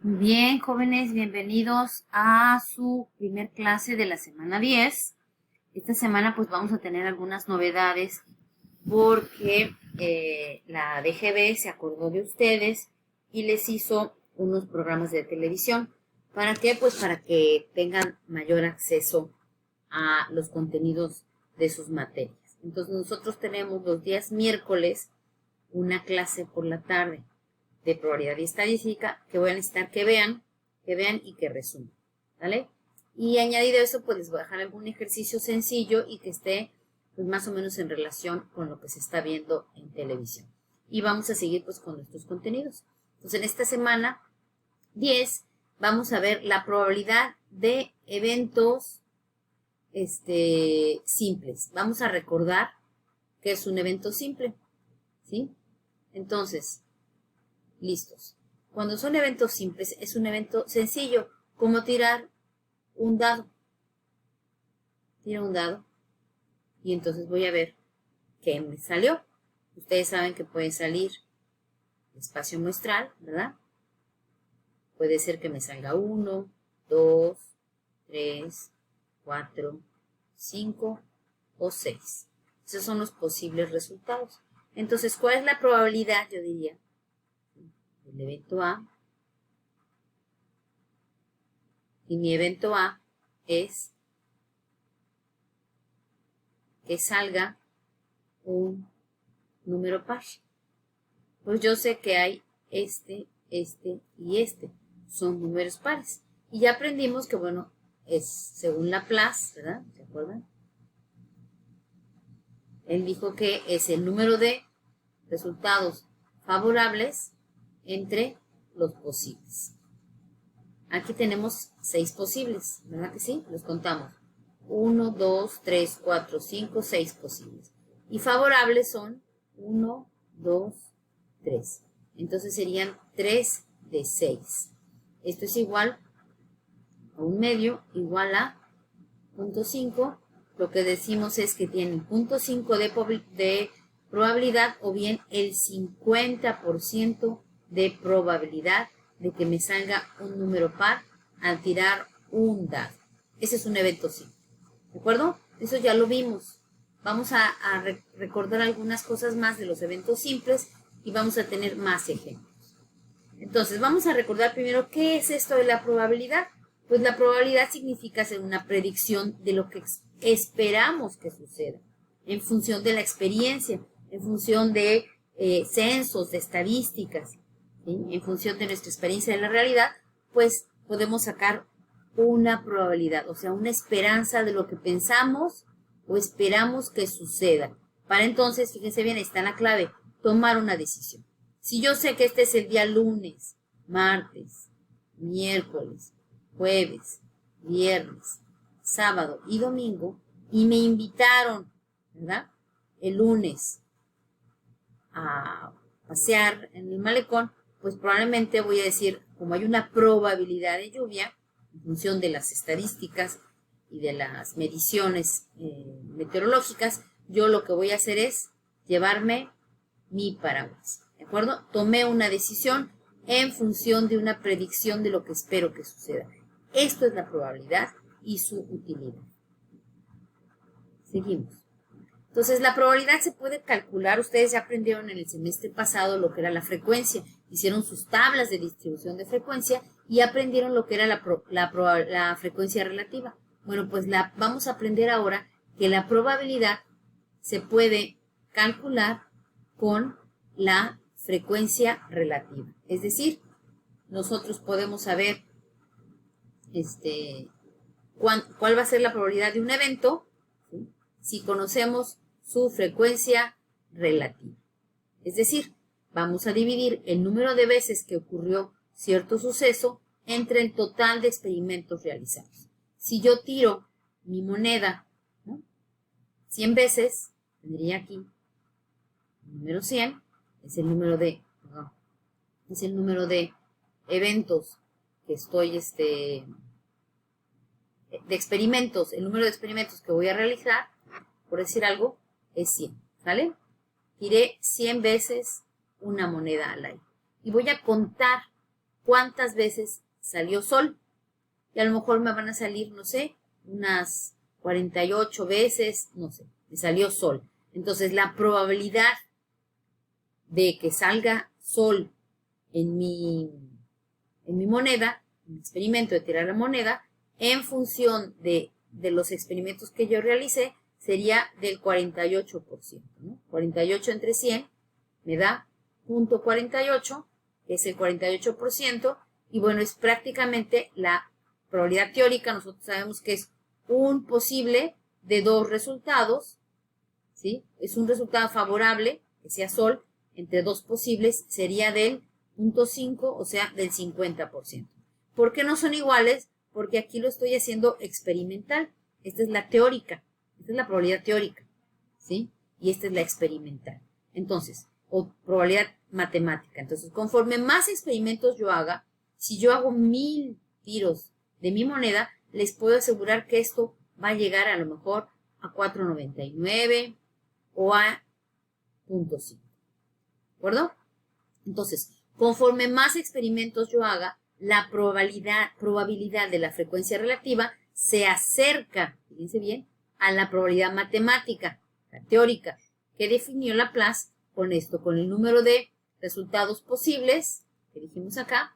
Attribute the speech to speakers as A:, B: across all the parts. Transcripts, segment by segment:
A: Muy bien, jóvenes, bienvenidos a su primer clase de la semana 10. Esta semana pues vamos a tener algunas novedades porque la DGB se acordó de ustedes y les hizo unos programas de televisión. ¿Para qué? Pues para que tengan mayor acceso a los contenidos de sus materias. Entonces nosotros tenemos los días miércoles una clase por la tarde de probabilidad y estadística que voy a necesitar que vean y que resuman, ¿vale? Y añadido a eso, pues les voy a dejar algún ejercicio sencillo y que esté pues más o menos en relación con lo que se está viendo en televisión. Y vamos a seguir pues con nuestros contenidos. Entonces en esta semana 10 vamos a ver la probabilidad de eventos simples. Vamos a recordar que es un evento simple, ¿sí? Entonces, listos. Cuando son eventos simples, es un evento sencillo, como tirar un dado. Tiro un dado y entonces voy a ver qué me salió. Ustedes saben que puede salir espacio muestral, ¿verdad? Puede ser que me salga 1, 2, 3, 4, 5 o 6. Esos son los posibles resultados. Entonces, ¿cuál es la probabilidad, yo diría, del evento A? Y mi evento A es que salga un número par. Pues yo sé que hay este y este. Son números pares. Y ya aprendimos que, bueno, es según Laplace, ¿verdad? ¿Se acuerdan? Él dijo que es el número de resultados favorables entre los posibles. Aquí tenemos 6 posibles, ¿verdad que sí? Los contamos. 1, 2, 3, 4, 5, 6 posibles. Y favorables son 1, 2, 3. Entonces serían 3 de 6. Esto es igual a un medio, igual a 0.5. Lo que decimos es que tienen 0.5 de probabilidad o bien el 50% de probabilidad de que me salga un número par al tirar un dado. Ese es un evento simple. ¿De acuerdo? Eso ya lo vimos. Vamos a recordar algunas cosas más de los eventos simples y vamos a tener más ejemplos. Entonces, vamos a recordar primero qué es esto de la probabilidad. Pues la probabilidad significa hacer una predicción de lo que esperamos que suceda, en función de la experiencia, en función de censos, de estadísticas, ¿sí? En función de nuestra experiencia en la realidad, pues podemos sacar una probabilidad, o sea, una esperanza de lo que pensamos o esperamos que suceda. Para entonces, fíjense bien, está la clave, tomar una decisión. Si yo sé que este es el día lunes, martes, miércoles, jueves, viernes, sábado y domingo, y me invitaron, ¿verdad? El lunes a pasear en el malecón, pues probablemente voy a decir, como hay una probabilidad de lluvia, en función de las estadísticas y de las mediciones meteorológicas, yo lo que voy a hacer es llevarme mi paraguas, ¿de acuerdo? Tomé una decisión en función de una predicción de lo que espero que suceda. Esto es la probabilidad y su utilidad. Seguimos. Entonces, la probabilidad se puede calcular. Ustedes ya aprendieron en el semestre pasado lo que era la frecuencia. Hicieron sus tablas de distribución de frecuencia y aprendieron lo que era la frecuencia relativa. Bueno, pues vamos a aprender ahora que la probabilidad se puede calcular con la frecuencia relativa. Es decir, nosotros podemos saber cuál va a ser la probabilidad de un evento, ¿sí? Si conocemos su frecuencia relativa. Es decir, vamos a dividir el número de veces que ocurrió cierto suceso entre el total de experimentos realizados. Si yo tiro mi moneda, ¿no?, 100 veces, tendría aquí el número 100, es el número de eventos que estoy, de experimentos, el número de experimentos que voy a realizar, por decir algo, es 100, ¿sale? Tiré 100 veces una moneda al aire. Y voy a contar cuántas veces salió sol. Y a lo mejor me van a salir, no sé, unas 48 veces, no sé, me salió sol. Entonces, la probabilidad de que salga sol en mi moneda, en mi experimento de tirar la moneda, en función de los experimentos que yo realicé, sería del 48%, ¿no? 48 entre 100 me da 0.48, que es el 48%, y bueno, es prácticamente la probabilidad teórica. Nosotros sabemos que es un posible de dos resultados, ¿sí? Es un resultado favorable, que sea sol, entre dos posibles, sería del 0.5, o sea, del 50%. ¿Por qué no son iguales? Porque aquí lo estoy haciendo experimental. Esta es la teórica, esta es la probabilidad teórica, ¿sí? Y esta es la experimental. Entonces, o probabilidad matemática. Entonces, conforme más experimentos yo haga, si yo hago 1000 tiros de mi moneda, les puedo asegurar que esto va a llegar a lo mejor a 4.99 o a 0.5. ¿De acuerdo? Entonces, conforme más experimentos yo haga, la probabilidad de la frecuencia relativa se acerca, fíjense bien, a la probabilidad matemática, la teórica, que definió Laplace con esto, con el número de resultados posibles, que dijimos acá,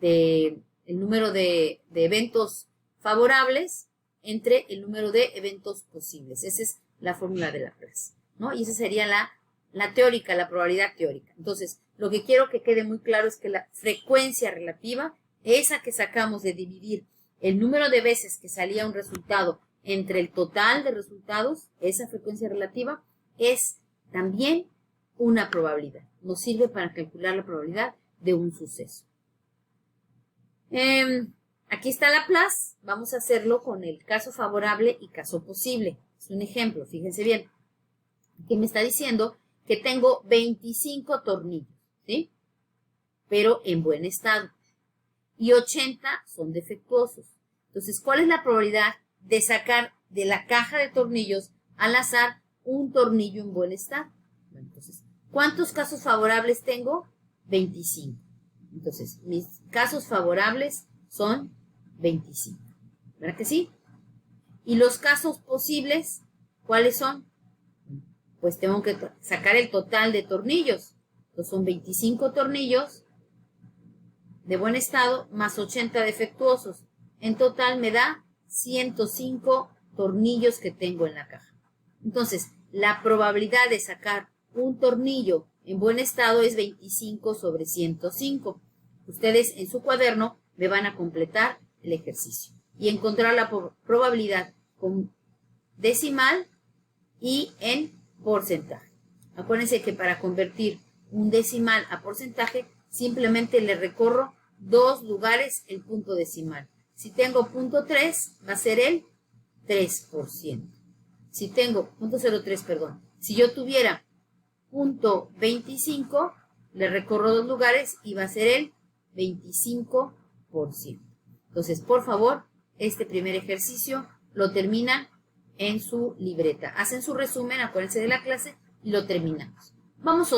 A: el número de eventos favorables entre el número de eventos posibles. Esa es la fórmula de Laplace, ¿no? Y esa sería la teórica, la probabilidad teórica. Entonces, lo que quiero que quede muy claro es que la frecuencia relativa, esa que sacamos de dividir el número de veces que salía un resultado entre el total de resultados, esa frecuencia relativa, es también una probabilidad. Nos sirve para calcular la probabilidad de un suceso. Aquí está Laplace. Vamos a hacerlo con el caso favorable y caso posible. Es un ejemplo, fíjense bien. Aquí me está diciendo que tengo 25 tornillos, ¿sí? Pero en buen estado. Y 80 son defectuosos. Entonces, ¿cuál es la probabilidad de sacar de la caja de tornillos al azar un tornillo en buen estado? Bueno, entonces, ¿cuántos casos favorables tengo? 25. Entonces, mis casos favorables son 25. ¿Verdad que sí? ¿Y los casos posibles, cuáles son? Pues tengo que sacar el total de tornillos. Entonces, son 25 tornillos de buen estado más 80 defectuosos. En total me da 105 tornillos que tengo en la caja. Entonces, la probabilidad de sacar un tornillo en buen estado es 25 sobre 105. Ustedes en su cuaderno me van a completar el ejercicio y encontrar la probabilidad con decimal y en porcentaje. Acuérdense que para convertir un decimal a porcentaje, simplemente le recorro 2 lugares el punto decimal. Si tengo 0.3, va a ser el 3%. Si tengo 0.03, perdón. Si yo tuviera 0.25, le recorro 2 lugares y va a ser el 25%. Entonces, por favor, este primer ejercicio lo terminan en su libreta. Hacen su resumen, acuérdense de la clase y lo terminamos. Vamos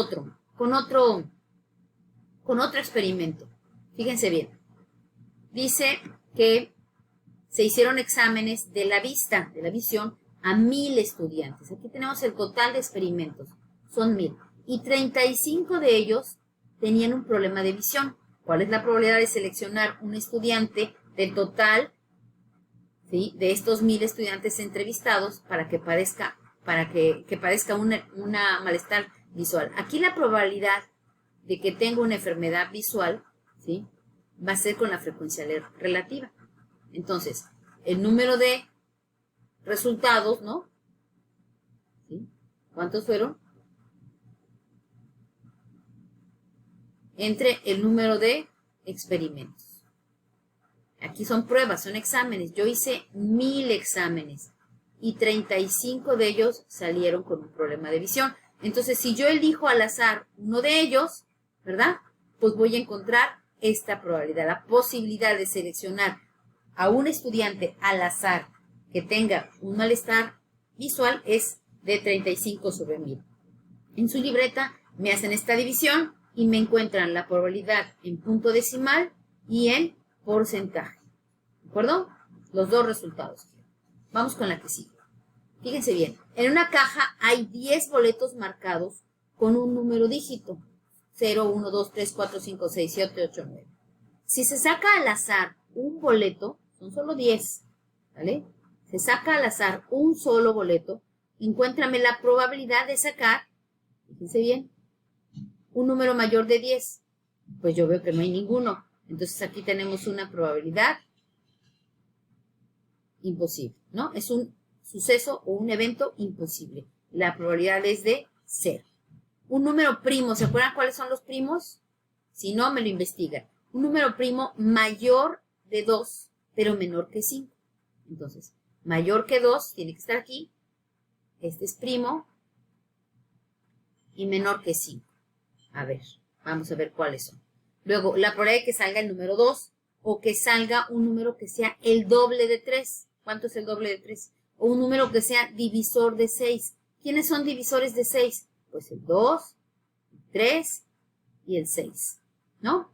A: con otro experimento. Fíjense bien. Dice que se hicieron exámenes de la vista, de la visión, a 1000 estudiantes. Aquí tenemos el total de experimentos. Son 1000. Y 35 de ellos tenían un problema de visión. ¿Cuál es la probabilidad de seleccionar un estudiante del total, ¿sí?, de estos 1000 estudiantes entrevistados para que padezca una malestar visual? Aquí la probabilidad de que tenga una enfermedad visual, ¿sí?, va a ser con la frecuencia relativa. Entonces, el número de resultados, ¿no? ¿Sí? ¿Cuántos fueron? Entre el número de experimentos. Aquí son pruebas, son exámenes. Yo hice 1000 exámenes y 35 de ellos salieron con un problema de visión. Entonces, si yo elijo al azar uno de ellos, ¿verdad?, pues voy a encontrar esta probabilidad, la posibilidad de seleccionar a un estudiante al azar que tenga un malestar visual es de 35 sobre 1000. En su libreta me hacen esta división, y me encuentran la probabilidad en punto decimal y en porcentaje. ¿De acuerdo? Los dos resultados. Vamos con la que sigue. Fíjense bien, en una caja hay 10 boletos marcados con un número dígito. 0, 1, 2, 3, 4, 5, 6, 7, 8, 9. Si se saca al azar un boleto, son solo 10, ¿vale? Se saca al azar un solo boleto, encuéntrame la probabilidad de sacar, fíjense bien, un número mayor de 10. Pues yo veo que no hay ninguno. Entonces aquí tenemos una probabilidad imposible, ¿no? Es un suceso o un evento imposible. La probabilidad es de 0. Un número primo, ¿se acuerdan cuáles son los primos? Si no, me lo investigan. Un número primo mayor de 2, pero menor que 5. Entonces, mayor que 2 tiene que estar aquí. Este es primo. Y menor que 5. A ver, vamos a ver cuáles son. Luego, la probabilidad de que salga el número 2 o que salga un número que sea el doble de 3. ¿Cuánto es el doble de 3? O un número que sea divisor de 6. ¿Quiénes son divisores de 6? Pues el 2, el 3 y el 6, ¿no?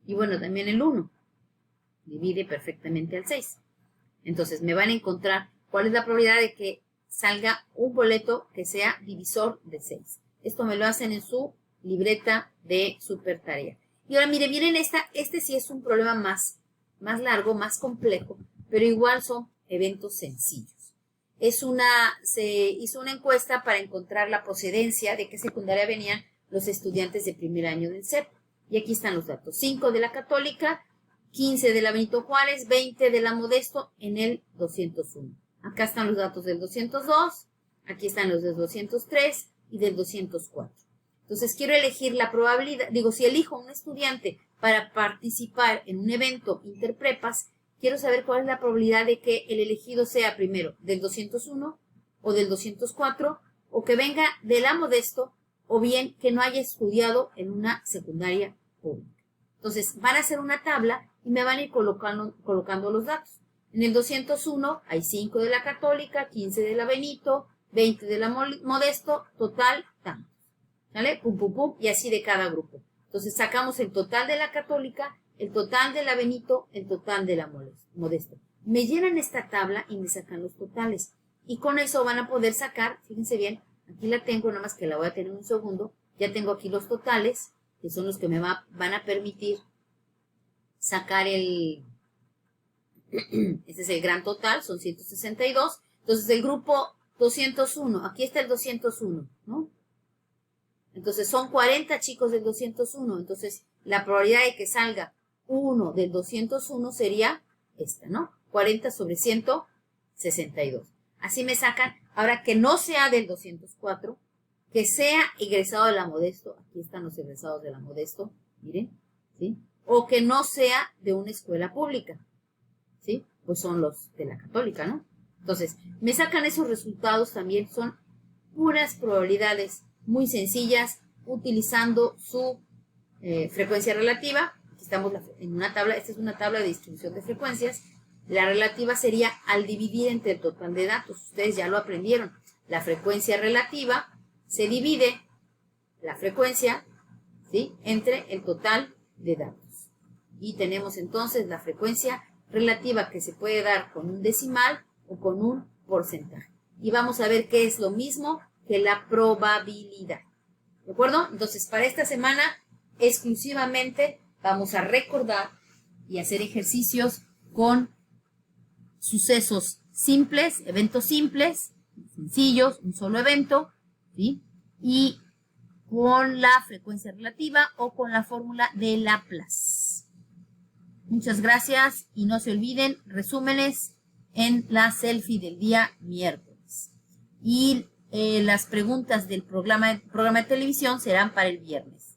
A: Y bueno, también el 1. Divide perfectamente al 6. Entonces, me van a encontrar cuál es la probabilidad de que salga un boleto que sea divisor de 6. Esto me lo hacen en su libreta de super tarea. Y ahora, mire, miren este sí es un problema más largo, más complejo, pero igual son eventos sencillos. Se hizo una encuesta para encontrar la procedencia de qué secundaria venían los estudiantes de primer año del CEP. Y aquí están los datos. 5 de la Católica, 15 de la Benito Juárez, 20 de la Modesto en el 201. Acá están los datos del 202, aquí están los del 203 y del 204. Entonces quiero elegir la probabilidad, si elijo un estudiante para participar en un evento interprepas, quiero saber cuál es la probabilidad de que el elegido sea primero del 201 o del 204 o que venga de la Modesto o bien que no haya estudiado en una secundaria pública. Entonces van a hacer una tabla y me van a ir colocando los datos. En el 201 hay 5 de la Católica, 15 de la Benito, 20 de la Modesto, total tantos. ¿Vale? Pum, pum, pum, y así de cada grupo. Entonces sacamos el total de la Católica, el total de la Benito, el total de la Modesto. Me llenan esta tabla y me sacan los totales. Y con eso van a poder sacar, fíjense bien, aquí la tengo, nada más que la voy a tener un segundo. Ya tengo aquí los totales, que son los que me van a permitir sacar este es el gran total, son 162. Entonces el grupo 201, aquí está el 201, ¿no? Entonces son 40 chicos del 201. Entonces la probabilidad de que salga uno del 201 sería esta, ¿no? 40 sobre 162. Así me sacan, ahora que no sea del 204, que sea egresado de la Modesto, aquí están los egresados de la Modesto, miren, ¿sí? O que no sea de una escuela pública, ¿sí? Pues son los de la Católica, ¿no? Entonces, me sacan esos resultados también, son puras probabilidades muy sencillas, utilizando su frecuencia relativa. Aquí estamos en una tabla, esta es una tabla de distribución de frecuencias. La relativa sería al dividir entre el total de datos. Ustedes ya lo aprendieron. La frecuencia relativa se divide la frecuencia, ¿sí?, entre el total de datos. Y tenemos entonces la frecuencia relativa que se puede dar con un decimal o con un porcentaje. Y vamos a ver qué es lo mismo que la probabilidad. ¿De acuerdo? Entonces, para esta semana, exclusivamente vamos a recordar y hacer ejercicios con sucesos simples, eventos simples, sencillos, un solo evento, ¿sí? Y con la frecuencia relativa o con la fórmula de Laplace. Muchas gracias y no se olviden, resúmenes en la selfie del día miércoles. Y las preguntas del programa de televisión serán para el viernes.